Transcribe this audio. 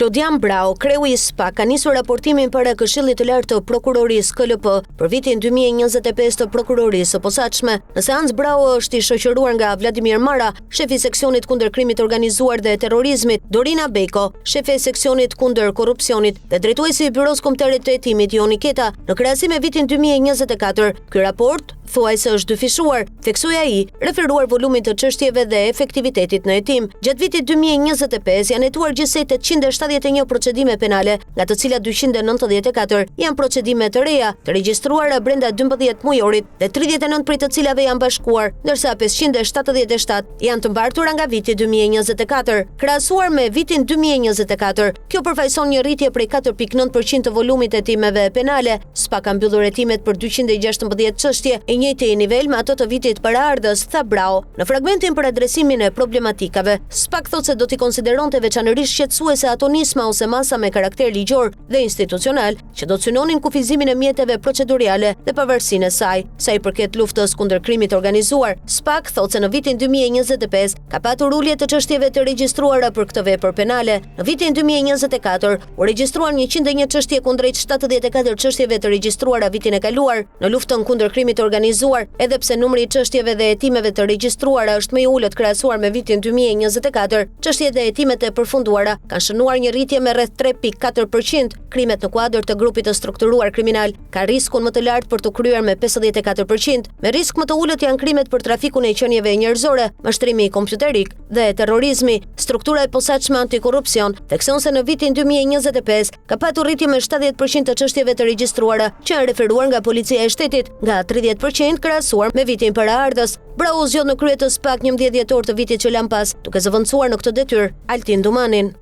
Klodian Brau, kreu i SPAK, ka nisur raportimin para Këshillit të Lartë të Prokurorisë KLP për vitin 2025 të prokurorisë së posaçme. Në seancë Brau është i shoqëruar nga Vladimir Mara, shefi i seksionit kundër krimit organizuar dhe terrorizmit, Dorina Beko, shefi i seksionit kundër korrupsionit dhe drejtuesi i Byros Kombëtar të Hetimit Joni Keta. Në krahasim me vitin 2024, ky raport thuajse është dyfishuar, theksoi ai, referuar volumit të çështjeve dhe efektivitetit në hetim. Gjatë vitit 2025 janë hetuar gjithsej 871 procedime penale, nga të cilat 294 janë procedime të reja, të regjistruara brenda 12 mujorit dhe 39 prej të cilave janë bashkuar, ndërsa 577 janë të mbartura nga viti 2024. Krahasuar me vitin 2024, kjo përfaqëson një rritje prej 4.9% të volumit të hetimeve penale. SPAK ka mbyllur hetimet për 216 çështje, e njëjti nivel me ato të vitit paraardhës, tha Brau. Në fragmentin për adresimin e problematikave, SPAK thotë se do t'i konsideronte veçanërisht shqetësuese ato nisma ose masa me karakter ligjor dhe institucional që do të synonin kufizimin e mjeteve procedurale dhe pavarësinë e saj. Sa i përket luftës kundër krimit organizuar, SPAK thotë se në vitin 2025 ka patur ulje të çështjeve të regjistruara për këtë vepër penale. Në vitin 2024 u regjistruan 101 çështje kundrejt 74 çështjeve të regjistruara vitin e kaluar. Në luftën kundër krimit organizuar, edhe pse numri i çështjeve dhe hetimeve të regjistruara është më i ulët krahasuar me vitin 2024, çështjet dhe hetimet e përfunduara kanë shënuar një rritje me rreth 3.4%. Krimet në kuadër të grupit të strukturuar kriminal ka riskun më të lartë për të kryer me 54%. Me risk më të ulët janë krimet për trafikun e qenieve njerëzore, mashtrimi kompjuterik dhe terrorizmi. Struktura e posaçme antikorrupsion thekson se në vitin 2025 ka patur rritje me 70% të çështjeve të regjistruara që janë referuar nga policia e shtetit, nga 30% krahasuar me vitin paraardhës. Brau zgjodh në krye të SPAK 11 dhjetor të vitit që lan pas, duke zëvendësuar në këtë detyrë Altin Dumanin.